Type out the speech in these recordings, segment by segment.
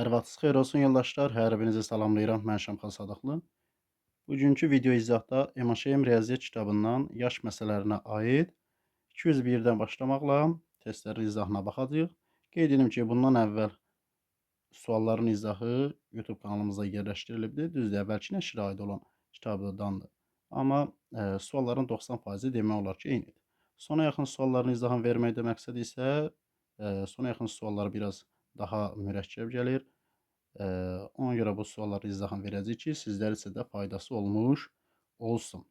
Hər vaxtınız xeyir olsun yoldaşlar. Hər birinizi salamlayıram. Mən Şamxan Sadıqlı. Bugünkü video izahda Emaşem Riyaziyyat kitabından yaş məsələlərinə aid 201-dən başlamaqla testlərin izahına baxacağıq. Qeyd edim ki, bundan əvvəl sualların izahı YouTube kanalımızda yerləşdirilibdir. Düzdür, əvvəlki nəşrə aid olan kitabdandır. Amma sualların 90% demək olar ki, eynidir. Sona yaxın sualların izahını verməkdə məqsəd isə sona yaxın suallar biraz daha mürəkkəb gəlir. Ona görə bu sualların izahını verəcəyik ki, sizlər üçün də faydası olmuş olsun.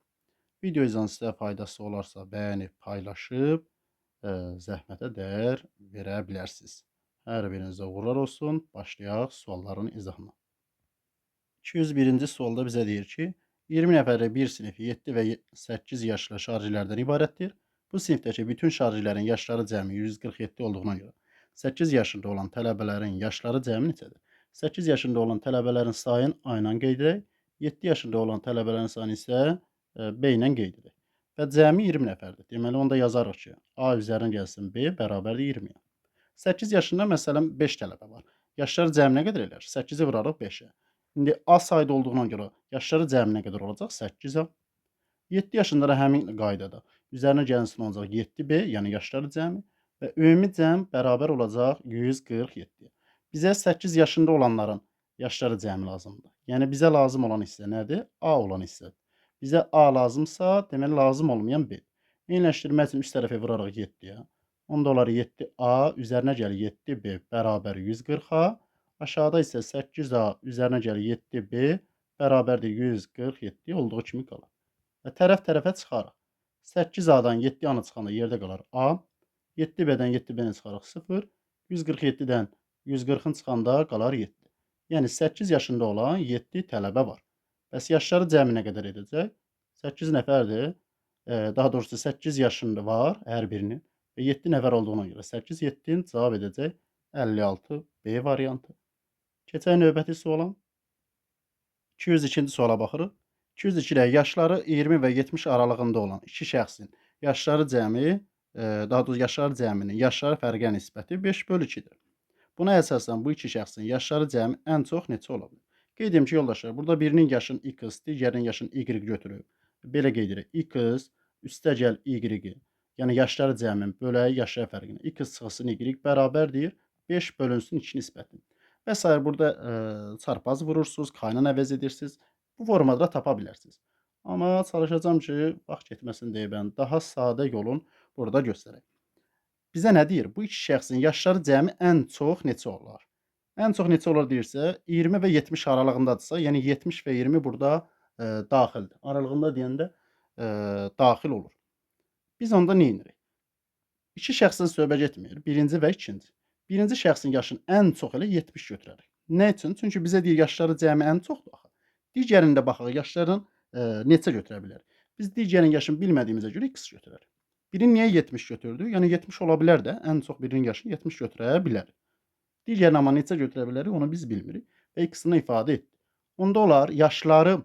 Video izahının sizə faydası olarsa bəyənib, paylaşıb, zəhmətə dəyər verə bilərsiniz. Hər birinizə uğurlar olsun. Başlayaq sualların izahına. 201-ci sualda bizə deyir ki, 20 nəfərlik bir sinif 7 və 8 yaşlı şarjilərdən ibarətdir. Bu sinifdəki bütün şarjilərin yaşları cəmi 147 olduğuna görə 8 yaşında olan tələbələrin yaşları cəmi neçədir? 8 yaşında olan tələbələrin sayını A ilə qeyd edək. 7 yaşında olan tələbələrin sayını isə B ilə qeyd edək. Və cəmi 20 nəfərdir. Deməli, onda yazarıq ki, A üzərinə gəlsin B bərabərdir 20-yə. 8 yaşında məsələn 5 tələbə var. Yaşları cəmi nə qədər elər? 8-i vurarıq 5-ə. İndi A sayda olduğuna görə yaşları cəmi nə qədər olacaq? 8-ə. 7 yaşında da həmin qaydada üzərinə gəlsin olacaq 7B, yəni yaşları cəmi və ümumi cəm bərabər olacaq 147. Bizə 8 yaşında olanların yaşları cəmi lazımdır. Yəni bizə lazım olan hissə nədir? A olan hissədir. Bizə A lazımsa, deməli lazım olmayan B. Eyniləşdirmək üçün üst tərəfə vurarıq 7-yə. Onda olar 7A üzərinə gəlir 7B bərabər 140A. Aşağıda isə 8A üzərinə gəlir 7B bərabərdir 147 olduğu kimi qalır. Və tərəf-tərəfə çıxarıq. 8A-dan 7A-nı çıxanda yerdə qalar A. 7B-dən 7B-ni çıxarıq 0. 147-dən 140-ın çıxanda qalar 7. Yəni 8 yaşında olan 7 tələbə var. Bəs yaşları cəmi nə qədər edəcək? 8 nəfərdir. Daha doğrusu 8 yaşında var hər birinin. Və 7 nəfər olduğuna görə 8, 7-nin cavab edəcək 56 B variantı. Keçək növbəti suala. 202-ci suala baxırıq. 202-də yaşları 20 və 70 aralığında olan iki şəxsin yaşları cəmi, daha doğrusu yaşları cəminin yaşları fərqə nisbəti 5/2-dir. Buna əsasən bu iki şəxsin yaşları cəmi ən çox neçə ola bilər? Qeyd edim ki, yoldaşlar, burada birinin yaşını X, digərinin yaşını Y götürüb. Belə qeyd edirik. X üstəgəl Y-i, yəni yaşları cəmin bölək yaşları fərqinə. X çıxılsın Y bərabərdir 5/2 nisbətin. Və sair burada çarpaz vurursunuz, kaynan əvəz edirsiniz. Bu formada da tapa bilərsiniz. Amma çalışacağım ki, vaxt getməsin deyə mən daha sadə yolun burada göstərək. Bizə nə deyir? Bu iki şəxsin yaşları cəmi ən çox neçə olar? Ən çox neçə olar deyirsə, 20 və 70 aralığındadırsa, yəni 70 və 20 burada daxildir. Aralığında deyəndə daxil olur. Biz onda nə edirik? İki şəxsdən söhbət getmir, birinci və ikinci. Birinci şəxsin yaşını ən çox elə 70 götürərik. Nə üçün? Çünki bizə deyir yaşları cəmi ən çoxdur axı. Digərində baxaq yaşların neçə götürə bilər? Biz digərinin yaşını bilmədiyimizə görə X götürərik. Birini niyə 70 götürdük? Yəni 70 ola bilər də, ən çox birinin yaşını 70 götürə bilər. Digərini amma neçə götürə bilərik, onu biz bilmirik və X-ini ifadə etdik. Onda olar yaşları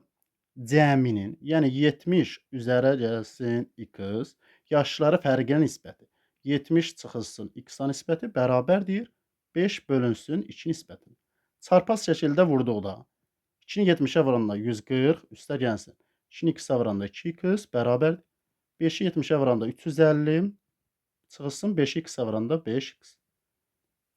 cəminin, yəni 70 üzərə gəlsin X, yaşları fərqinə nisbəti 70 çıxılsın X-a nisbəti bərabərdir 5/2 nisbəti. Çarpaz şəkildə vurduqda 2-ni 70-ə vuranda 140 üstə gəlsin. 2-ni X-a vuranda 2X bərabər 5-i 70-ə vuranda 350 çıxılsın 5-i X-a vuranda 5X.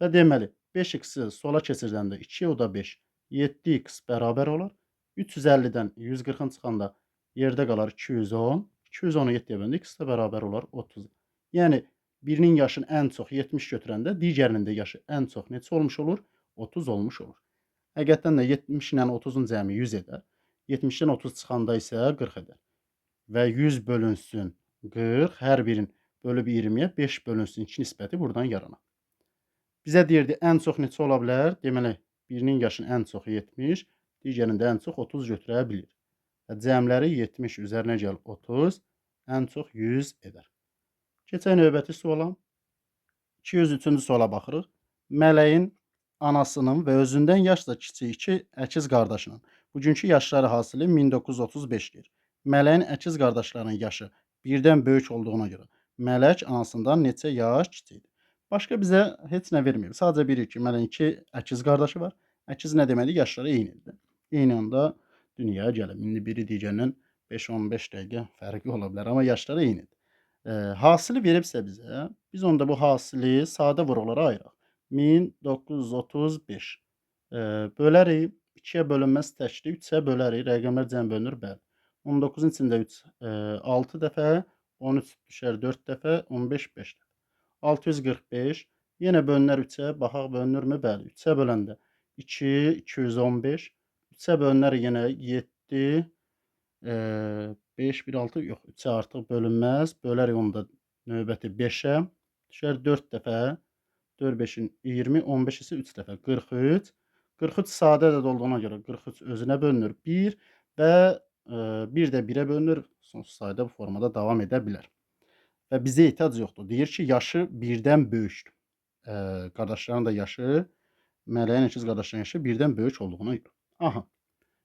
Və deməli 5X-i sola keçirdəndə 2, o da 5. 7X bərabər olar. 350-dən 140-ın çıxanda yerdə qalar 210. 210-u 7-yə böləndə X də bərabər olar 30. Yəni birinin yaşını ən çox 70 götürəndə digərinin də yaşı ən çox neçə olmuş olur? 30 olmuş olur. Həqiqətən də 70 ilə 30-un cəmi 100 edər. 70-dən 30 çıxanda isə 40 edər. Və 100 bölünsün 40, hər birin bölüb 20-yə 5/2 nisbəti buradan yaranar. Bizə deyirdi ən çox neçə ola bilər? Deməli, birinin yaşını ən çox 70, digərində ən çox 30 götürə bilir. Və cəmləri 70 üzərinə gəl 30, ən çox 100 edər. Keçək növbəti suala. 203-cü suala baxırıq. Mələyin anasının və özündən yaşca kiçik iki əkiz qardaşının bugünkü yaşları hasili 1935-dir. Mələyin əkiz qardaşlarının yaşı birdən böyük olduğuna görə Mələk anasından neçə yaş kiçikdir? Başqa bizə heç nə verməyib. Sadəcə bilir ki, mələyin iki əkiz qardaşı var Əkiz nə deməkdir? Yaşları eynidir. Eyni anda dünyaya gəlib. İndi biri digərindən 5-15 dəqiqə fərqli ola bilər, amma yaşları eynidir. Hasılı veribsə bizə, biz onda bu hasılı sadə vurğulara ayıraq. 1935 bölərik, 2-yə bölünməz təkdir, 3-ə bölərik, rəqəmlər cəm bölünür, bəli. 19-un içində 3 6 dəfə, 13 düşər 4 dəfə, 15 5 dəfə. 645 yenə bölünər 3-ə, baxaq bölünürmü? Bəli, 3-ə böləndə 2, 215, 3-ə bölünər yenə 7, 5, 1, 6 yox, 3-ə artıq bölünməz. Bölərik onu da növbəti 5-ə, düşər 4 dəfə, 4 5-in 20, 15 isə 3 dəfə, 43. 43 sadə ədəd olduğuna görə 43 özünə bölünür 1 və 1 də 1-ə bölünür. Sonsuz sayda bu formada davam edə bilər. Və bizə ehtiyac yoxdur. Deyir ki, yaşı 1-dən böyükdür. Qardaşların da yaşı, mələyin əkiz qardaşların yaşı 1-dən böyük olduğuna görə. Aha.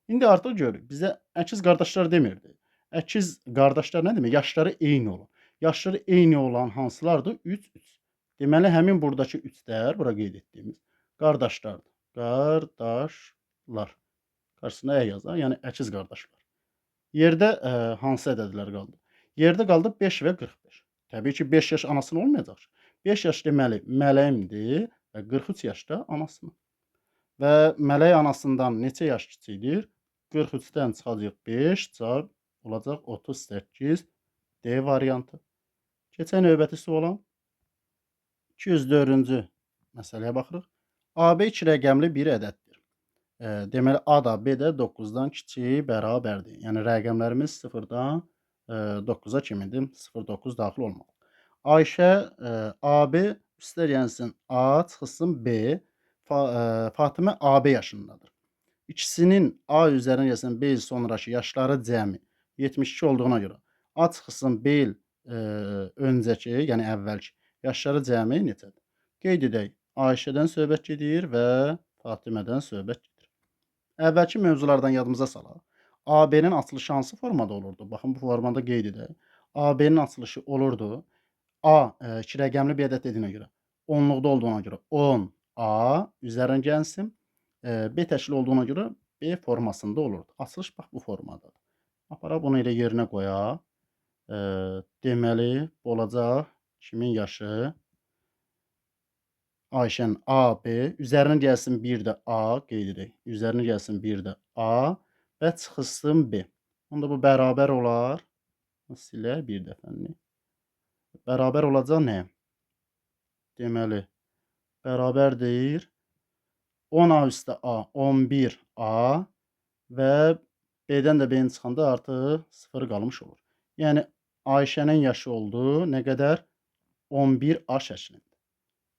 İndi artıq görürük. Bizə əkiz qardaşlar demirdi. Əkiz qardaşlar nə demək? Yaşları eyni olan. Yaşları eyni olan hansılardır? 3, 3. Deməli, həmin buradakı 3-lər, bura qeyd etdiyimiz qardaşlardır. Qardaşlar. Qarşısına ə yazaq, yəni əkiz qardaşlar. Yerdə hansı ədədlər qaldı? Yerdə qaldı 5 və 45. Təbii ki, 5 yaş anasının olmayacaq. 5 yaş deməli mələyimdir və 43 yaş da anasının. Və mələk anasından neçə yaş kiçikdir? 43-dən çıxacaq 5, cavab olacaq 38. D variantı. Keçək növbəti suala. 204-cü məsələyə baxırıq. AB 2 rəqəmli bir ədəddir. Deməli, A da B də 9-dan kiçik, bərabərdir. Yəni, rəqəmlərimiz 0-dan 9-a kimidir? 0,9 daxil olmalı. Ayşə, AB üstlər gəlsin A, çıxılsın B, Fatimə AB yaşındadır. İkisinin A üzərinə gəlsin B il sonraki yaşları cəmi 72 olduğuna görə A çıxılsın B il öncəki, yəni əvvəlki yaşları cəmi neçədir? Qeyd edək, Ayşədən söhbət gedir və Fatimədən söhbət gedir. Əvvəlki mövzulardan yadımıza salaq. AB-nin açılışı hansı formada olurdu? Baxın, bu formada qeyd edək. AB-nin açılışı olurdu. A 2 rəqəmli bir ədəd dediyinə görə, onluqda olduğuna görə 10 A üzərinə gəlsin. B təşkil olduğuna görə B formasında olurdu. Açılış bax bu formadadır. Aparaq bunu elə yerinə qoyaq. Deməli, bu olacaq kimin yaşı? Ayşənin AB, üzərinə gəlsin 1 də A, qeyd edək. Üzərinə gəlsin 1 də A və çıxılsın B. Onda bu bərabər olar. Silək bir dəfəni. Bərabər olacaq nəyə? Deməli, bərabərdir 10A üstə A, 11A və B-dən də B-ni çıxanda artıq 0 qalmış olur. Yəni, Ayşənin yaşı oldu nə qədər? 11A şəklində.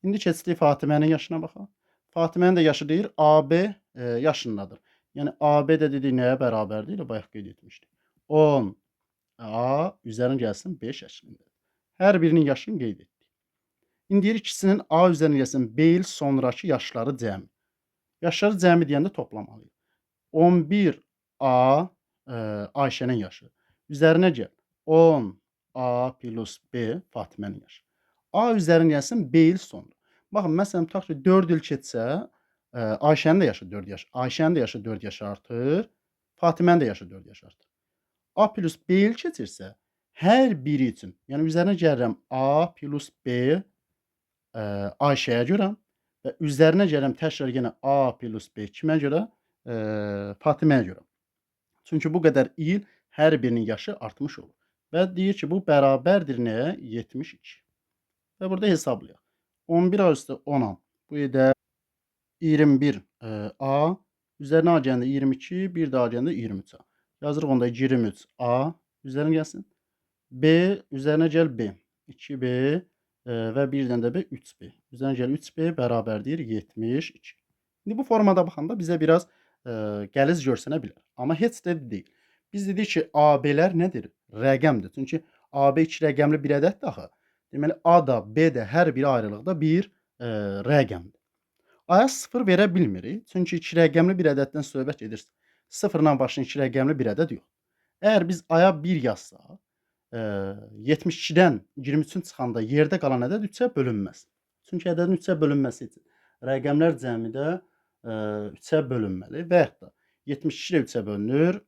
İndi keçdik Fatimənin yaşına baxaq. Fatimənin də yaşı deyir AB yaşındadır. Yəni, AB də dedik nəyə bərabərdir? Elə bayaq qeyd etmişdik. 10A üzərinə gəlsin 5 şəklində. Hər birinin yaşını qeyd etdik. İndi deyir ikisinin A üzərinə gəlsin B il sonraki yaşları cəmi. Yaşları cəmi deyəndə toplamalıyıq. 11A Ayşənin yaşı. Üzərinə gəl. 10A plus B Fatimənin yaşı. A üzərinə gəlsin B il sonra. Baxın, məsələn, tutaq ki, 4 il keçsə, Ayşənin də yaşı 4 yaş. Ayşənin də yaşı 4 yaş artır. Fatimənin də yaşı 4 yaş artır. A plus B il keçirsə, hər biri üçün, yəni üzərinə gəlirəm A plus B Ayşəyə görə və üzərinə gəlirəm təkrar yenə A plus B kimə görə? Fatiməyə görə. Çünki bu qədər il hər birinin yaşı artmış olur. Və deyir ki, bu bərabərdir nəyə? 72. Və burada hesablayaq. 11A üstə 10A. Bu edər 21A. Üzərinə A gələndə 22, bir də A gələndə 23A. Yazırıq onda 23A. Üzərinə gəlsin. B, üzərinə gəl B. 2B və birdən də B 3B. Üzərinə gəl 3B bərabərdir 72. İndi bu formada baxanda bizə biraz qəliz görsənə bilər. Amma heç də deyil. Biz dedik ki, AB-lər nədir? Rəqəmdir. Çünki AB 2 rəqəmli bir ədəddir axı. Deməli, A da, B də hər biri ayrılıqda bir rəqəmdir. A-ya 0 verə bilmirik. Çünki 2 rəqəmli bir ədəddən söhbət gedir. 0-dan başlayan 2 rəqəmli bir ədəd yox. Əgər biz A-ya 1 yazsaq, 72-dən 23-ün çıxanda yerdə qalan ədəd 3-ə bölünməz. Çünki ədədin 3-ə bölünməsi üçün rəqəmlər cəmidə 3-ə bölünməli və yaxud da 72 də 3-ə bölünür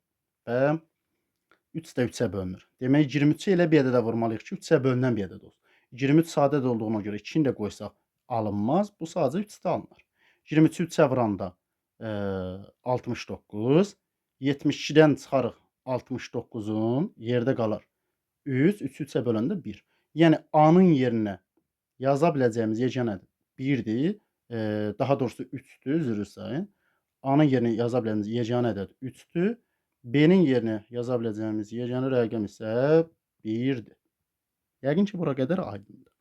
və 3 də 3-ə bölünür. Demək 23-ü elə bir ədədə vurmalıyıq ki, 3-ə bölünən bir ədəd olsun. 23 sadə ədəd olduğuna görə 2-ni də qoysaq alınmaz. Bu sadəcə 3-də alınır. 23-ü 3-ə vuranda 69, 72-dən çıxarıq 69-un yerdə qalar 3, 3-ü 3-ə böləndə 1. Yəni A-nın yerinə yaza biləcəyimiz yeganə ədəd 1-dir. Daha doğrusu 3-dür, üzr istəyin. A-nın yerinə yaza biləcəyimiz yeganə ədəd 3-dür. B-nin yerinə yaza biləcəyimiz yeganə rəqəm isə 1-dir. Yəqin ki, bura qədər aydındır.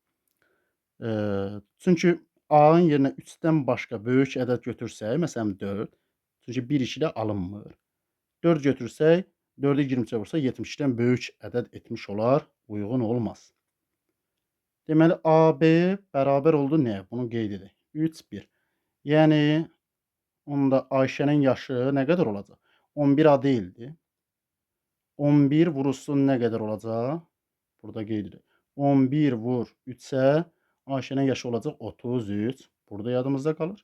Çünki A-nın yerinə 3-dən başqa böyük ədəd götürsək, məsələn 4, çünki 1, 2 də alınmır. 4 götürsək, 4-ü 23-ə vursaq 72-dən böyük ədəd etmiş olar, uyğun olmaz. Deməli, AB bərabər oldu nəyə? Bunu qeyd edək. 3, 1. Yəni, onda Ayşənin yaşı nə qədər olacaq? 11 A deyildi. 11 vurulsun nə qədər olacaq? Burada qeyd edək. 11 vur 3-ə Ayşənin yaşı olacaq 33. Burada yadımızda qalır.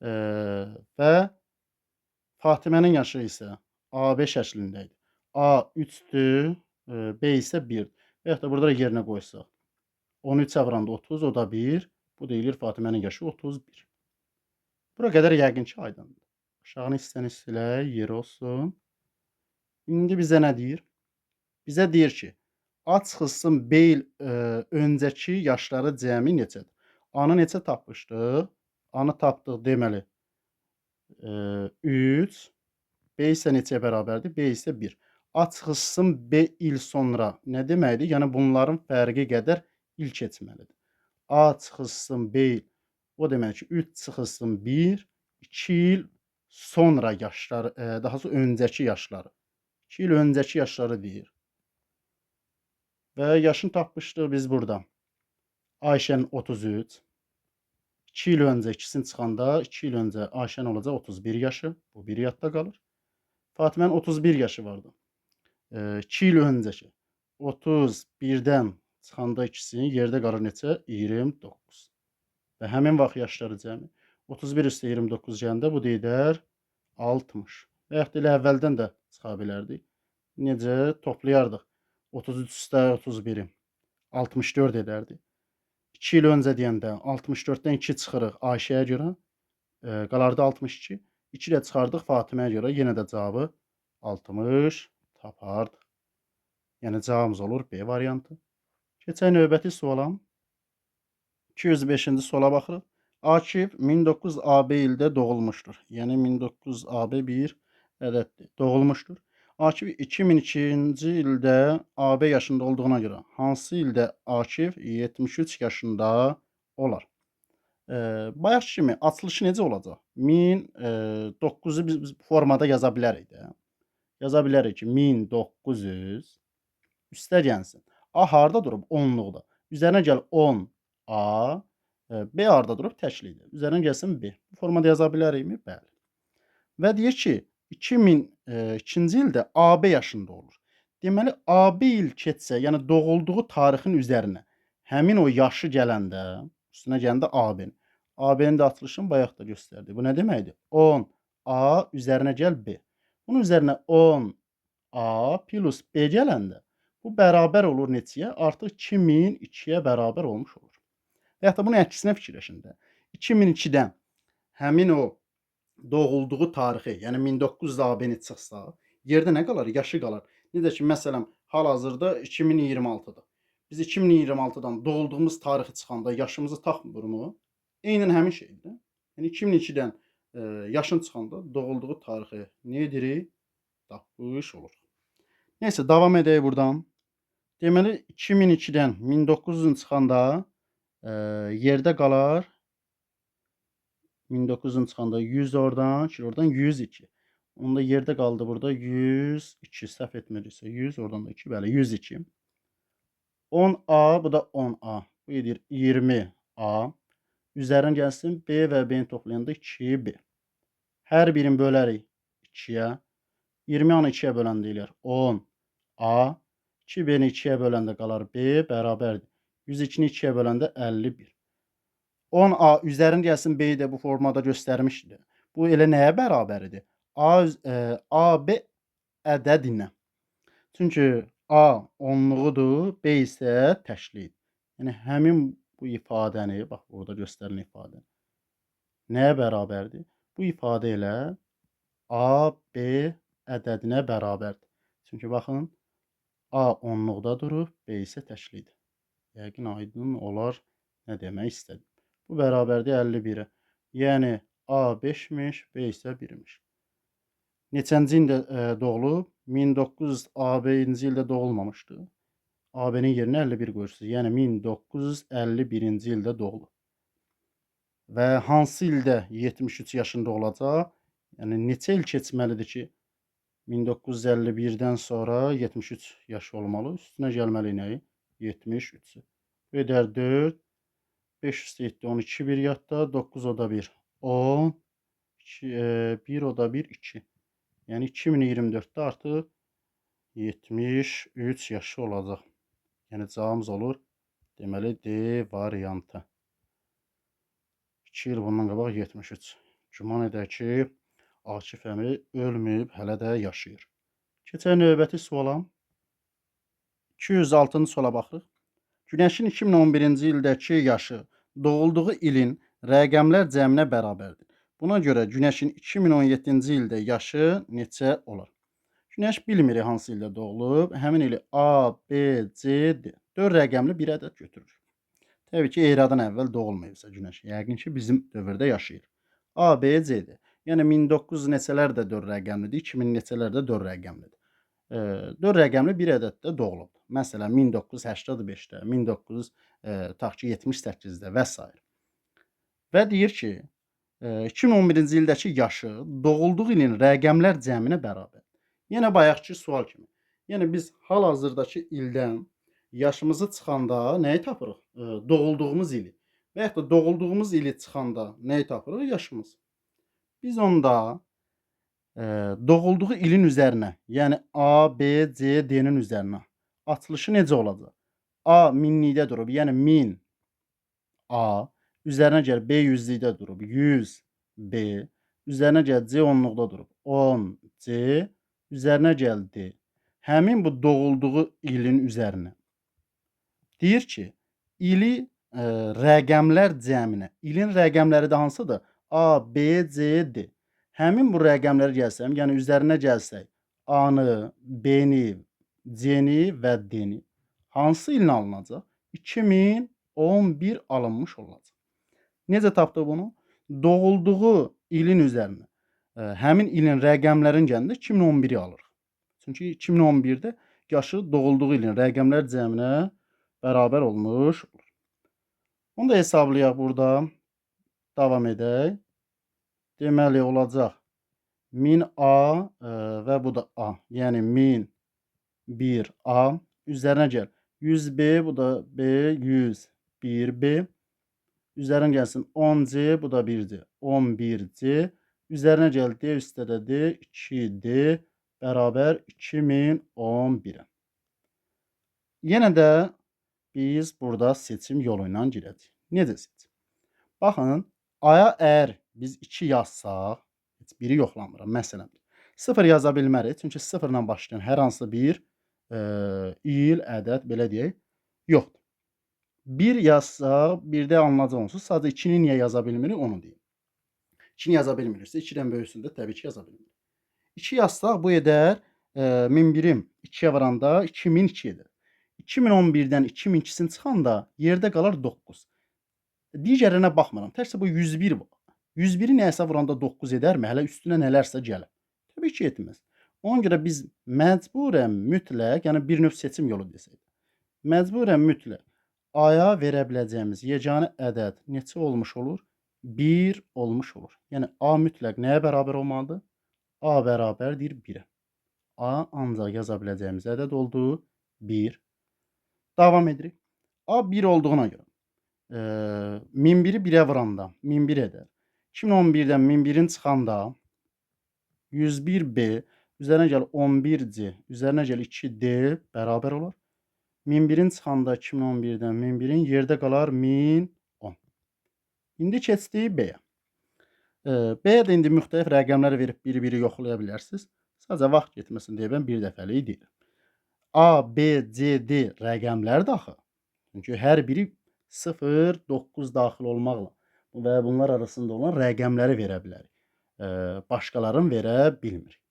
Və Fatimənin yaşı isə AB şəklində idi. A 3-dür, B isə 1-dir. Və yaxud da burada da yerinə qoysaq. 13-ə vuranda 30, o da 1. Bu deyilir Fatimənin yaşı 31. Bura qədər yəqin ki, aydındır. Aşağını hissəni silək, yer olsun. İndi bizə nə deyir? Bizə deyir ki, A çıxılsın B il öncəki yaşları cəmi neçədir? A-nı neçə tapmışdıq? A-nı tapdıq deməli 3. B isə neçəyə bərabərdir? B isə 1. A çıxılsın B il sonra nə deməkdir? Yəni bunların fərqi qədər il keçməlidir. A çıxılsın B il, o demək ki, 3 çıxılsın 1, 2 il sonra yaşları, daha doğrusu öncəki yaşları. 2 il öncəki yaşları deyir. Və yaşını tapmışdıq biz burada. Ayşənin 33. 2 il öncə ikisini çıxanda 2 il öncə Ayşənin olacaq 31 yaşı. Bu biri yadda qalır. Fatimənin 31 yaşı vardı. 2 il öncəki 31-dən çıxanda ikisini yerdə qalır neçə? 29. Və həmin vaxt yaşları cəmi 31 üstə 29 gəndə bu deyilər 60. Və yaxud da elə əvvəldən də çıxa bilərdik. Necə? Toplayardıq. 33 üstə 31-i 64 edərdi. 2 il öncə deyəndə 64-dən 2 çıxırıq Ayşəyə görə, qalardı 62. 2 ilə çıxardıq Fatiməyə görə, yenə də cavabı 60 tapardıq. Yəni cavabımız olur B variantı. Keçək növbəti suala. 205-ci suala baxırıq. Akif 1900 AB ildə doğulmuşdur. Yəni 1900 AB bir ədəddir. Doğulmuşdur. Akif 2002-ci ildə AB yaşında olduğuna görə hansı ildə Akif 73 yaşında olar? Bayaq kimi açılışı necə olacaq? 1900-ü biz formada yaza bilərik də. Yaza bilərik ki, 1900 üstə gəlsin. A harda durub? 10-luqda. Üzərinə gəl 10 A, B harda durub? Təklikdə. Üzərinə gəlsin B. Bu formada yaza bilərikmi? Bəli. Və deyir ki, 2002-ci ildə AB yaşında olur. Deməli, AB il keçsə, yəni doğulduğu tarixin üzərinə həmin o yaşı gələndə, üstünə gələndə AB-nin. AB-nin də açılışını bayaq da göstərdik. Bu nə deməkdir? 10 A üzərinə gəl B. Bunun üzərinə 10 A plus B gələndə bu bərabər olur neçəyə? Artıq 2002-yə bərabər olmuş olur. Və yaxud da bunun əksinə fikirləşin də. 2002-dən həmin o doğulduğu tarixi, yəni 1900 AB-ni çıxsa, yerdə nə qalar? Yaşı qalar. Necə ki, məsələn, hal-hazırda 2026-dır. Biz 2026-dan doğulduğumuz tarixi çıxanda yaşımızı tapmırmı? Eynən həmin şeydir. Yəni 2002-dən yaşın çıxanda doğulduğu tarixi nə edirik? Tapmış oluruq. Nəysə, davam edək buradan. Deməli, 2002-dən 1900-ün çıxanda yerdə qalar 1900-ün çıxanda 100 oradan, oradan 102. Onda yerdə qaldı burada 102. Səhv etmiriksə 100, oradan da 2, bəli 102. 10A, bu da 10A. Bu edir 20A. Üzərinə gəlsin B və B-ni toplayanda 2B. Hər birini bölərik 2-yə. 20-yanı 2-yə böləndə eləyər 10A. 2B-ni 2-yə böləndə qalar B bərabərdir. 102-ni 2-yə böləndə 51. 10A üzərinə gəlsin B-yi də bu formada göstərmişdi. Bu elə nəyə bərabərdir? AB ədədinə. Çünki A onluğudur, B isə təşlidir. Yəni həmin bu ifadəni, bax burada göstərilən ifadə nəyə bərabərdir? Bu ifadə ilə AB ədədinə bərabərdir. Çünki baxın, A onluqda durub, B isə təşlidir. Yəqin aydın olar nə demək istədim. Bu bərabərdir 51-ə. Yəni A 5-miş, B isə 1-miş. Neçənci ildə doğulub? 1900 AB-ci ildə doğulmamışdı. AB-nin yerinə 51 qoyursunuz. Yəni 1951-ci ildə doğulub. Və hansı ildə 73 yaşında olacaq? Yəni neçə il keçməlidir ki, 1951-dən sonra 73 yaş olmalı. Üstünə gəlməli nəyi? 73-ü. Bu edər 4, 5 üstə 7, 12, 1 yadda, 9 o da 1, 10, 1 o da 1, 2. Yəni 2024-də artıq 73 yaşı olacaq. Yəni cavabımız olur, deməli D variantı. 2 il bundan qabaq 73. Güman edək ki, Akif əmi ölməyib, hələ də yaşayır. Keçək növbəti suala. 206-cı suala baxırıq. Günəşin 2011-ci ildəki yaşı doğulduğu ilin rəqəmlər cəminə bərabərdir. Buna görə Günəşin 2017-ci ildə yaşı neçə olar? Günəş bilmirik hansı ildə doğulub. Həmin ili A, B, C, D. 4 rəqəmli bir ədəd götürür. Təbii ki, eradan əvvəl doğulmayıbsa Günəş. Yəqin ki, bizim dövrdə yaşayır. A, B, C, D. Yəni 1900 neçələr də 4 rəqəmlidir, 2000 neçələr də 4 rəqəmlidir. 4 rəqəmli bir ədəddə doğulub. Məsələn, 1985-də, 1978-də və s. Və deyir ki, 2011-ci ildəki yaşı doğulduğu ilin rəqəmlər cəminə bərabər. Yenə bayaqki sual kimi. Yəni biz hal-hazırdakı ildən yaşımızı çıxanda nəyi tapırıq? Doğulduğumuz ili. Və yaxud da doğulduğumuz ili çıxanda nəyi tapırıq? Yaşımız. Biz onda doğulduğu ilin üzərinə, yəni A, B, C, D-nin üzərinə açılışı necə olacaq? A minlikdə durub, yəni 1000 A, üzərinə gəl B yüzlükdə durub, 100 B, üzərinə gəl C onluqda durub, 10 C, üzərinə gəl D. Həmin bu doğulduğu ilin üzərinə deyir ki, ili rəqəmlər cəminə. İlin rəqəmləri də hansıdır? A, B, C, D. Həmin bu rəqəmləri gəlsəm, yəni üzərinə gəlsək, A-nı, B-ni, C-ni və D-ni hansı ilin alınacaq? 2011 alınmış olacaq. Necə tapdıq bunu? Doğulduğu ilin üzərinə həmin ilin rəqəmlərin gəlində 2011-i alırıq. Çünki 2011-də yaşı doğulduğu ilin rəqəmlər cəminə bərabər olmuş olur. Onu da hesablayaq burada. Davam edək. Deməli olacaq 1000A və bu da A. Yəni 1001A. Üzərinə gəl. 100B, bu da B, 101B. Üzərinə gəlsin 10C, bu da 1C. 11C. Üzərinə gəl D üstə də D, 2D bərabər 2011-ə. Yenə də biz burada seçim yolu ilə girəcəyik. Necə seçim? Baxın, Aya əgər biz 2 yazsaq, heç biri yoxlamıram. Məsələn, 0 yaza bilmərik. Çünki 0 ilə başlayan hər hansı bir il, ədəd, belə deyək, yoxdur. 1 yazsaq, 1-də alınacaq onsuz. Sadəcə 2-ni niyə yaza bilmirik, onu deyim. 2-ni yaza bilmiriksə, 2-dən böyüsündə təbii ki, yaza bilmirik. 2 yazsaq, bu edər 1001-i 2-yə vuranda 2002 edər. 2011-dən 2002-sini çıxanda yerdə qalar 9. Digərinə baxmıram. Təkcə bu 101 var. 101-i nəyəsə vuranda 9 edərmi? Hələ üstünə nələrsə gələr. Təbii ki, etməz. Ona görə biz məcburən mütləq, yəni bir növ seçim yolu desək, məcburən mütləq Aya verə biləcəyimiz yeganə ədəd neçə olmuş olur? 1 olmuş olur. Yəni A mütləq nəyə bərabər olmalıdır? A bərabərdir 1-ə. A ancaq yaza biləcəyimiz ədəd oldu 1. Davam edirik. A 1 olduğuna görə 1001-i 1-ə vuranda 1001 edər. 2011-dən 1001-in çıxanda 101B, üzərinə gəl 11C, üzərinə gəl 2D bərabər olur. 1001-in çıxanda 2011-dən 1001-in yerdə qalar 1010. İndi keçdik B-yə. B-yə də indi müxtəlif rəqəmlər verib biri-biri yoxlaya bilərsiniz. Sadəcə vaxt getməsin deyə mən bir dəfəlik deyirəm. A, B, C, D rəqəmlərdir axı. Çünki hər biri 0, 9 daxil olmaqla və bunlar arasında olan rəqəmləri verə bilərik. Başqalarını verə bilmirik.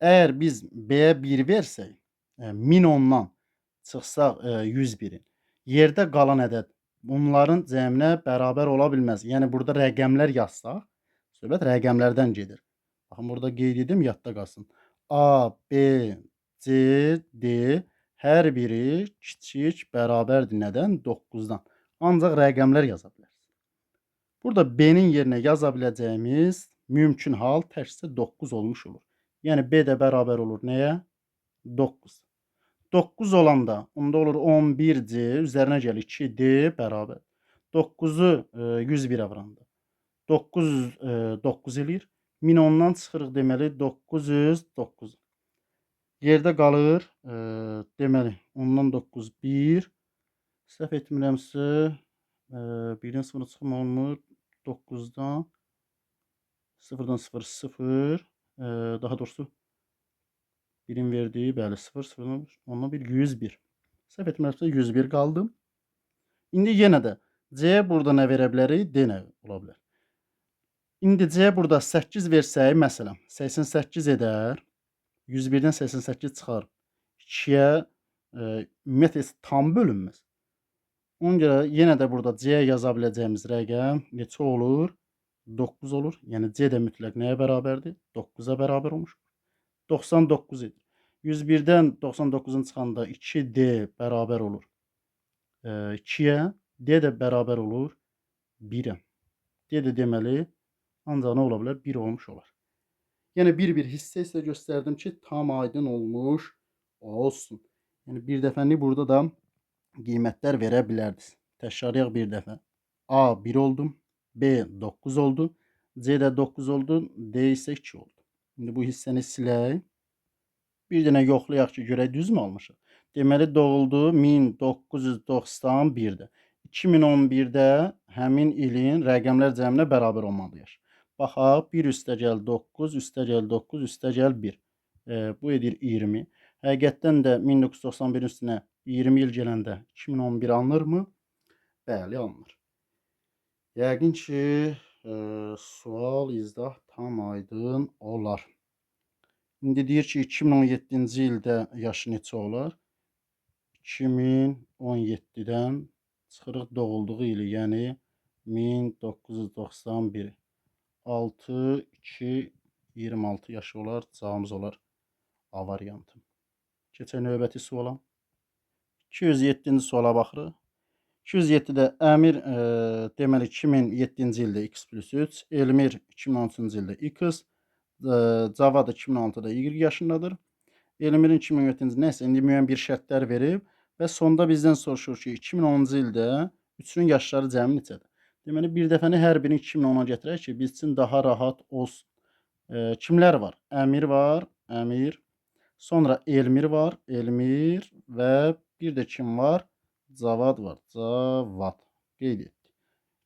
Əgər biz B-yə 1 versək, 1000 ondan çıxsaq 101-in, yerdə qalan ədəd bunların cəminə bərabər ola bilməz. Yəni burada rəqəmlər yazsaq, söhbət rəqəmlərdən gedir. Baxın, burada qeyd edim, yadda qalsın. A, B, C, D hər biri kiçik bərabərdir nədən? 9-dan. Ancaq rəqəmlər yaza bilərsiniz. Burada B-nin yerinə yaza biləcəyimiz mümkün hal təkcə 9 olmuş olur. Yəni B də bərabər olur nəyə? 9. 9 olanda onda olur 11C, üzərinə gəlir 2D bərabər. 9-u 101-ə vuranda 9 eləyir. 1000 ondan çıxırıq, deməli 909. Yerdə qalır, deməli ondan 9 1. Səhv etmirəmsə, 1-dən 0 çıxma olmur. 9-dan 0-dan 0 0. Daha doğrusu 1-in verdiyi, bəli, 0 0-dan ondan 1 101. Səhv etmirəmsə 101 qaldı. İndi yenə də C burada nə verə bilərik? D nə ola bilər? İndi C burada 8 versək, məsələn, 88 edər. 101-dən 88 çıxar. 2-yə ümumiyyətlə tam bölünməz. Ona görə yenə də burada C yaza biləcəyimiz rəqəm neçə olur? 9 olur. Yəni C də mütləq nəyə bərabərdir? 9-a bərabər olmuş. 99 edir. 101-dən 99-un çıxanda 2D bərabər olur 2-yə. D də bərabər olur 1-ə. D də deməli ancaq nə ola bilər? 1 olmuş olar. Yəni bir-bir hissə isə göstərdim ki, tam aydın olmuş olsun. Yəni bir dəfəlik burada da qiymətlər verə bilərdiniz. Təkrarlayaq bir dəfə. A 1 oldu, B 9 oldu, C də 9 oldu, D isə 2 oldu. İndi bu hissəni silək. Bir dənə yoxlayaq ki, görək düzmü almışıq? Deməli doğuldu 1991-də. 2011-də həmin ilin rəqəmlər cəminə bərabər olmalıyıq. Baxaq, 1 üstəgəl 9, üstəgəl 9, üstəgəl 1. Bu edir 20. Həqiqətdən də 1991-in üstünə 20 il gələndə 2011 alınırmı? Bəli, alınır. Yəqin ki, sual, izah tam aydın olar. İndi deyir ki, 2017-ci ildə yaşı neçə olar? 2017-dən çıxırıq doğulduğu ili, yəni 1991. 6, 2, 26 yaşı olar. Cavabımız olar A variantı. Keçək növbəti suala. 207-ci suala baxırıq. 207-də Əmir deməli 2007-ci ildə x plus 3, Elmir 2013-cü ildə x, Cavad 2006-da y yaşındadır. Elmirin 2007-ci nəsə indi müəyyən bir şərtlər verib və sonda bizdən soruşur ki, 2010-cu ildə üçünün yaşları cəmi neçədir? Deməli bir dəfəni hər birini 2010-a gətirək ki, biz üçün daha rahat olsun. Kimlər var? Əmir var, Əmir. Sonra Elmir var, Elmir və bir də kim var? Cavad var, Cavad. Qeyd etdik.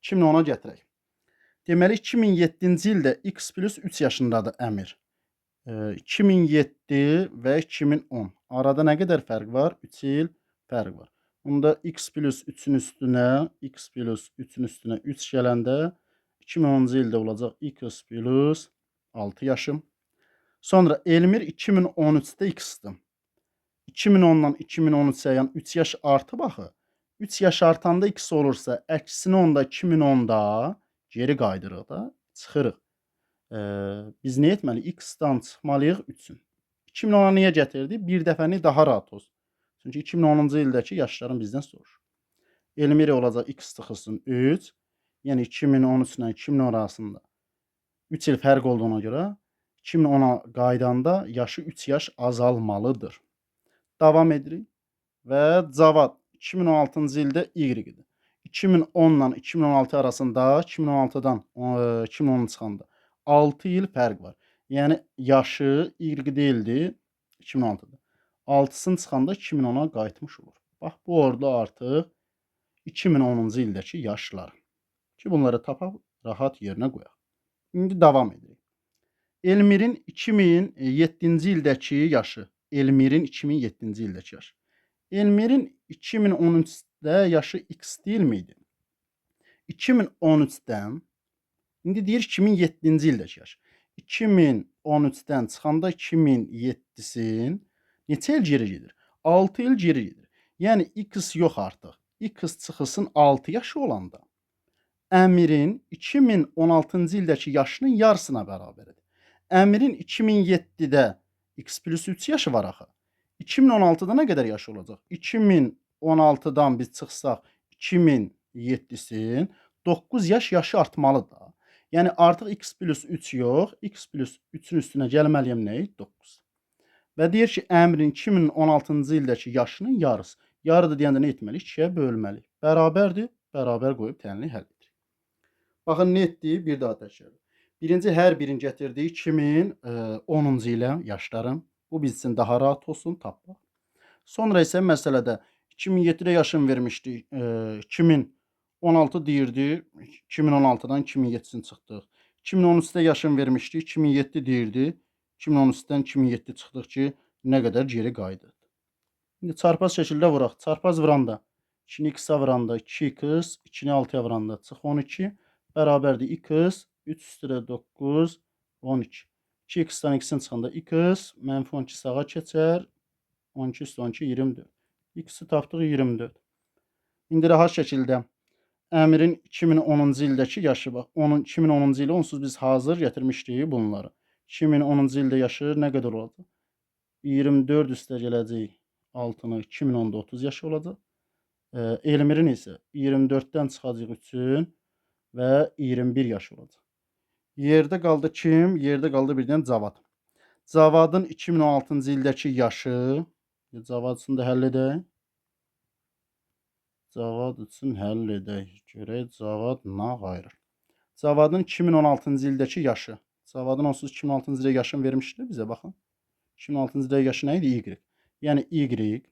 2010-a gətirək. Deməli 2007-ci ildə x plus 3 yaşındadır Əmir. 2007 və 2010. Arada nə qədər fərq var? 3 il fərq var. Onda x plus 3-ün üstünə, x plus 3-ün üstünə 3 gələndə 2010-cu ildə olacaq x plus 6 yaşım. Sonra Elmir 2013-də x-dir. 2010-dan 2013-ə yəni 3 yaş artıb axı. 3 yaş artanda x olursa, əksini onda 2010-da geri qaydırıq da, çıxırıq. Biz nə etməli? X-dan çıxmalıyıq 3-ün. 2010-a niyə gətirdik? Bir dəfəni daha rahat olsun. Çünki 2010-cu ildəki yaşların bizdən soruşur. Elmir olacaq x çıxılsın 3. Yəni 2013 ilə 2010 arasında 3 il fərq olduğuna görə 2010-a qaydanda yaşı 3 yaş azalmalıdır. Davam edirik. Və Cavad 2016-cı ildə y-dir. 2010 ilə 2016 arasında 2016-dan 2010 çıxanda 6 il fərq var. Yəni yaşı y deyildi 2016-da. 6-sını çıxanda 2010-a qayıtmış olur. Bax bu orada artıq 2010-cu ildəki yaşlar. Ki bunları tapaq, rahat yerinə qoyaq. İndi davam edirik. Elmir'in 2007-ci ildəki yaşı. Elmir'in 2007-ci ildəki yaşı. Elmir'in 2013'də yaşı X deyilmiydi? 2013'dən indi deyir 2007-ci ildəki yaş. 2013'dən çıxanda 2007-sin neçə il geri gedir? 6 il geri gedir. Yəni X yox artıq. X çıxısın 6 yaşı olanda Əmirin 2016-cı ildəki yaşının yarısına bərabərdir. Əmirin 2007-də X plus 3 yaşı var axı. 2016'da nə qədər yaşı olacaq? 2016'dan biz çıxsaq 2007'sin 9 yaşı artmalı da. Yəni artıq X plus 3 yox, X plus 3'ün üstünə gəlməliyəm nəyi? 9. Və deyir ki, Əmirin 2016-cı ildəki yaşının yarısı. Yarıdır deyəndə nə etməliyik? 2-yə bölməliyik. Bərabərdir, bərabər qoyub tənliyi həll edirik. Baxın, nə etdik? Bir daha təkrar. Birinci hər birini gətirdik 2010-cu ilə yaşların. Bu biz üçün daha rahat olsun, tapmaq. Sonra isə məsələdə 2007'də yaşım vermişdik. 2016 deyirdi. 2016'dan 2007'sin çıxdıq. 2013'də yaşım vermişdik. 2007 deyirdi. 2013'dən 2007 çıxdıq ki, nə qədər geri qayıdıq. İndi çarpaz şəkildə vuraq. Çarpaz vuranda 2-ni x-a vuranda 2x, 2-ni 6-ya vuranda çıx 12 bərabərdir x, 3 üstədə 9, 12. 2x-dan x-in çıxanda x, mənfi 12 sağa keçər, 12 üstə 12, 24. X-i tapdıq 24. İndi rahat şəkildə Əmirin 2010-cu ildəki yaşı bax. 2010-cu ilə onsuz biz hazır gətirmişdik bunları. 2010-cu ildə yaşı nə qədər olacaq? 24 üstə gələcək 6-nı 2010'da 30 yaşı olacaq. Elmir'in isə 24'dən çıxacaq 3-ün və 21 yaşı olacaq. Yerdə qaldı kim? Yerdə qaldı bir dənə Cavad. Cavadın 2016-cı ildəki yaşı. Cavad üçün də həll edək. Cavad üçün həll edək. Görək Cavad nə qayırır. Cavadın 2016-cı ildəki yaşı. Cavadın onsuz 2016-cı ildə yaşını vermişdi bizə, baxın. 2016-cı ildə yaşı nə idi? Y. Yəni Y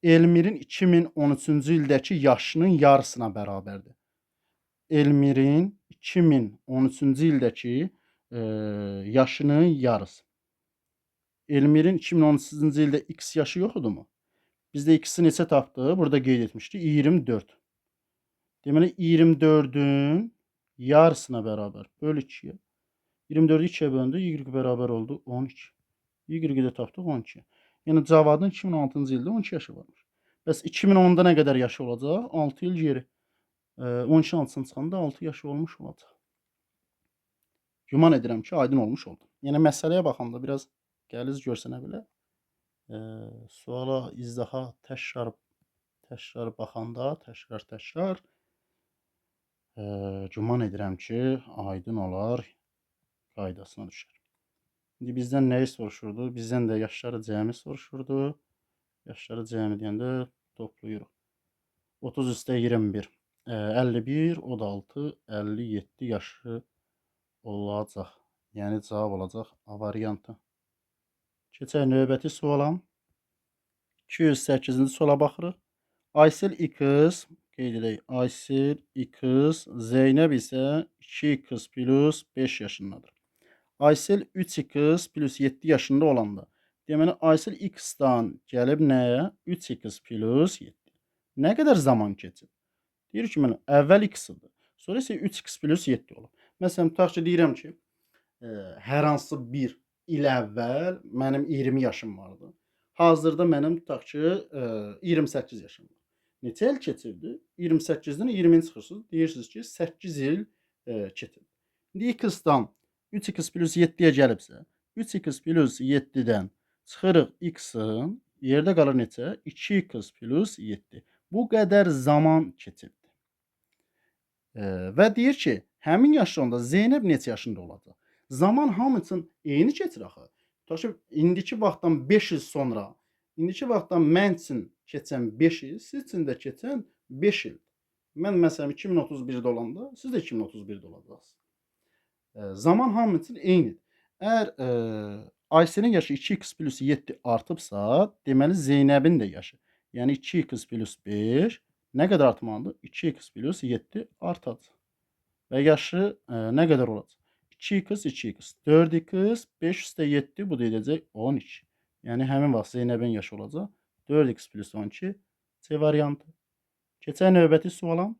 Elmir'in 2013-cü ildəki yaşının yarısına bərabərdir. Elmir'in 2013-cü ildəki yaşının yarısı. Elmir'in 2013-cü ildə X yaşı yox idi mu? Bizdə X-i neçə tapdıq? Burada qeyd etmişdik. 24. Deməli 24'ün yarısına bərabər. Böl 2'yə. 24'ü 2'yə böldü. Y bərabər oldu 12. Y-i də tapdıq 12. Yəni Cavadın 2016-cı ildə 12 yaşı varmış. Bəs 2010'da nə qədər yaşı olacaq? 6 il geri. 12 altısını çıxanda 6 yaşı olmuş olacaq. Güman edirəm ki, aydın olmuş oldu. Yəni məsələyə baxanda biraz qəliz görsənə bilər. Suala izdaha təkrar baxanda, təkrar güman edirəm ki, aydın olar, qaydasına düşər. İndi bizdən nəyi soruşurdu? Bizdən də yaşları cəmi soruşurdu. Yaşları cəmi deyəndə toplayırıq. 30 üstə 21, 51, o da 6, 57 yaşı olacaq. Yəni cavab olacaq A variantı. Keçək növbəti suala. 208-ci suala baxırıq. Aysel X, qeyd edək, Aysel X, Zeynəb isə 2x plus 5 yaşındadır. Aysel 3x plus 7 yaşında olanda, deməli Aysel x-dan gəlib nəyə? 3x plus 7. Nə qədər zaman keçib? Deyir ki, mən əvvəl x-idir. Sonra isə 3x plus 7 olub. Məsələn, tutaq ki, deyirəm ki, hər hansı bir il əvvəl mənim 20 yaşım vardı. Hazırda mənim tutaq ki, 28 yaşım var. Neçə il keçirdi? 28-dən 20-ni çıxırsınız. Deyirsiniz ki, 8 il keçirdi. İndi x-dan 3x plus 7'yə gəlibsə, 3x plus 7'dən çıxırıq x-in, yerdə qalır neçə? 2x plus 7. Bu qədər zaman keçirdi. Və deyir ki, həmin yaşında Zeynəb neçə yaşında olacaq? Zaman hamı üçün eyni keçir axı. Tutaq ki, indiki vaxtdan 5 il sonra, indiki vaxtdan mən üçün keçən 5 il, siz üçün də keçən 5 il. Mən məsələn 2031'də olanda, siz də 2031'də olacaqsınız. Zaman hamı üçün eynidir. Əgər Aysel'in yaşı 2x plus 7 artıbsa, deməli Zeynəbin də yaşı. Yəni 2x plus 5 nə qədər artmalıdır? 2x plus 7 artacaq. Və yaşı nə qədər olacaq? 2x 2x 4x 5 üstə 7 bu da edəcək 12. Yəni həmin vaxt Zeynəbin yaşı olacaq 4x plus 12 C variantı. Keçək növbəti suala.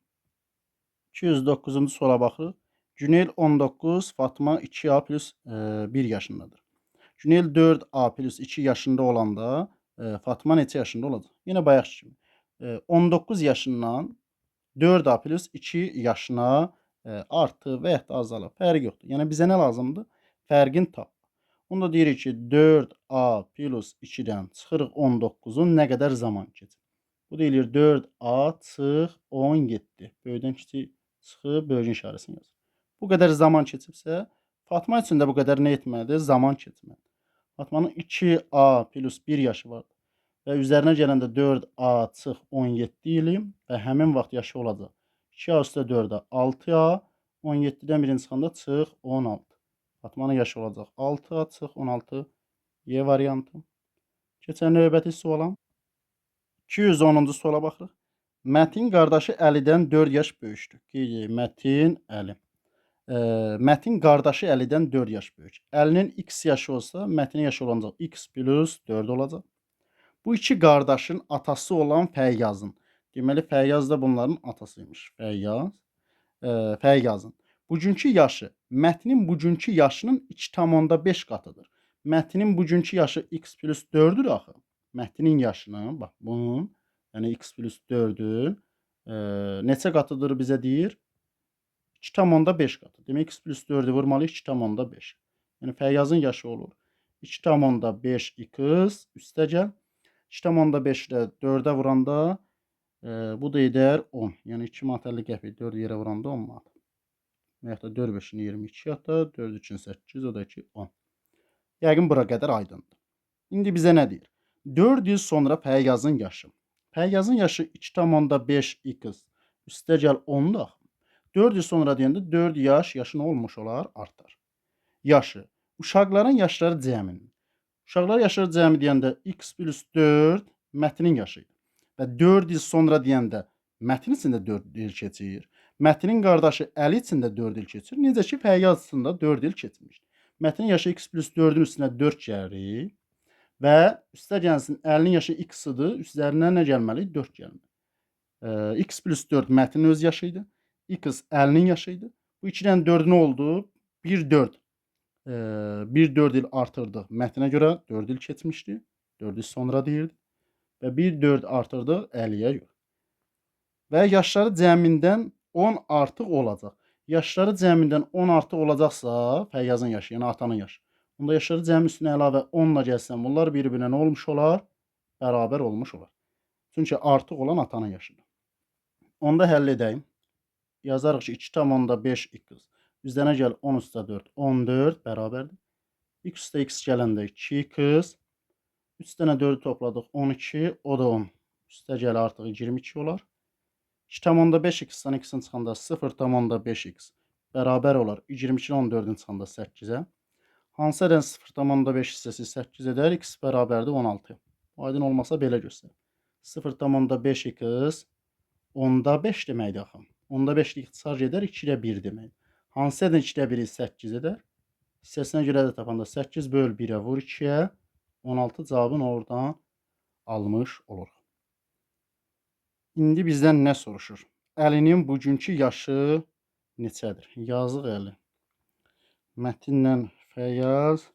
209-cu suala baxırıq. Günel 19, Fatma 2A plus 1 yaşındadır. Günel 4A plus 2 yaşında olanda Fatma neçə yaşında olacaq? Yine bayaqki kimi. 19 yaşından 4A plus 2 yaşına artı və ya da azalır. Fərq yoxdur. Yəni bizə nə lazımdır? Fərqin tap. Onda deyirik ki 4A plus 2-dən çıxırıq 19-un nə qədər zaman keçir? Bu deyilir 4A çıx 17. Böyüdən kiçik çıxıb bölgün işarəsini yazır. Bu qədər zaman keçibsə, Fatma üçün də bu qədər nə etməlidir? Zaman keçməlidir. Fatmanın 2A plus 1 yaşı vardır. Və üzərinə gələndə 4A çıx 17 ilim və həmin vaxt yaşı olacaq. 2A üstə 4A 6A, 17-dən birini çıxanda çıx 16. Fatmanın yaşı olacaq 6A çıx 16 Y variantı. Keçən növbəti suala. 210-cu suala baxırıq. Mətin qardaşı Əlidən 4 yaş böyükdür. Qeyd edək, Mətin, Əli. Mətin qardaşı Əlidən 4 yaş böyük. Əlinin x yaşı olsa, Mətinin yaşı olacaq x plus 4 olacaq. Bu iki qardaşın atası olan Fəyyazın. Deməli, Fəyyaz da bunların atasıymış. Fəyyazın. Bugünkü yaşı Mətinin bugünkü yaşının 2,5 qatıdır. Mətinin bugünkü yaşı x plus 4'dür axı. Mətinin yaşının, bax bunun, yəni x plus 4'ün neçə qatıdır bizə deyir? 2,5 qatı. Demək x plus 4'ü vurmalıyıq 2,5. Yəni Fəyyazın yaşı olur 2,5 x üstə gəl. 2,5 ilə 4'ə vuranda bu da edər 10. Yəni 2 manat 50 qəpik 4 yerə vuranda 10 manat. Və ya da 4 5-ini 22 ata, 4 3-ün 8, o da ki 10. Yəqin bura qədər aydındır. İndi bizə nə deyir? 4 il sonra Fəyyazın yaşı. Fəyyazın yaşı 2,5 x üstə gəl 10'dur. 4 il sonra deyəndə 4 yaş nə olmuş olar? Artar. Yaşı. Uşaqların yaşları cəminin. Uşaqlar yaşları cəmi deyəndə x plus 4 Mətinin yaşı idi. Və 4 il sonra deyəndə Mətin üçün də 4 il keçir. Mətinin qardaşı Əli üçün də 4 il keçir. Necə ki Fəyyaz üçün də 4 il keçmişdir. Mətinin yaşı x plus 4'ün üstünə 4 gəlir. Və üstə gəlsin Əlinin yaşı x-idir. Üzərinə nə gəlməli? 4 gəlməli. X plus 4 Mətinin öz yaşı idi. X Əlinin yaşı idi. Bu 2-dən 4 nə oldu? 1 4. 1 4 il artırdıq. Mətnə görə 4 il keçmişdi. 4 il sonra deyirdi. Və 1 4 artırdıq Əliyə görə. Və yaşları cəmindən 10 artıq olacaq. Yaşları cəmindən 10 artıq olacaqsa, Fəyyazın yaşı, yəni atanın yaşı. Onda yaşları cəmi üstünə əlavə 10 ilə gəlsən, bunlar bir-birinə nə olmuş olar? Bərabər olmuş olar. Çünki artıq olan atanın yaşıdır. Onda həll edəyim. Yazarıq ki 2,5 x. Üzərinə gəl 10 üstə 4, 14 bərabərdir. X üstə x gələndə 2x. 3 dənə 4'ü topladıq 12, o da 10. Üstə gəl artıq 22 olar. 2,5 x-dən x-in çıxanda 0,5 x bərabər olar. 22-dən 14'ün çıxanda 8-ə. Hansı ədənin 0,5 hissəsi 8 edər? X bərabərdir 16. Aydın olmasa belə göstər. 0,5 x 10'da 5 deməkdir axı. 10'da 5 ixtisar gedər 2-də 1 demək. Hansı ədənin 2-də 1-i 8 edər? Hissəsinə görə də tapanda 8 böl 1'ə vur 2'yə. 16 cavabını oradan almış oluruq. İndi bizdən nə soruşur? Əlinin bugünkü yaşı neçədir? Yazıq Əli. Mətinlə Fəyyaz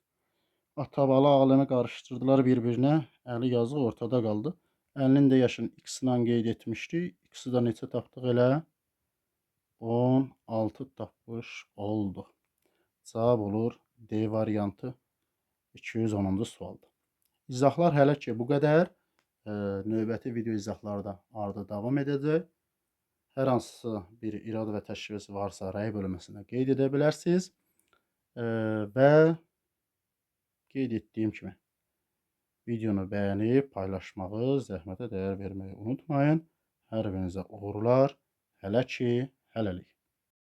ata-bala alemi qarışdırdılar bir-birinə. Əli yazıq ortada qaldı. Əlinin də yaşını x-ilə qeyd etmişdik. X-i də neçə tapdıq elə? 16 tapmış oldu. Cavab olur D variantı 210-cu sualdır. İzahlar hələ ki bu qədər. Növbəti video izahlarda ardı davam edəcək. Hər hansı bir irad və təşkil varsa rəy bölməsində qeyd edə bilərsiniz. Və qeyd etdiyim kimi videonu bəyənib paylaşmağı, zəhmətə dəyər verməyi unutmayın. Hər birinizə uğurlar. Hələ ki, hələlik.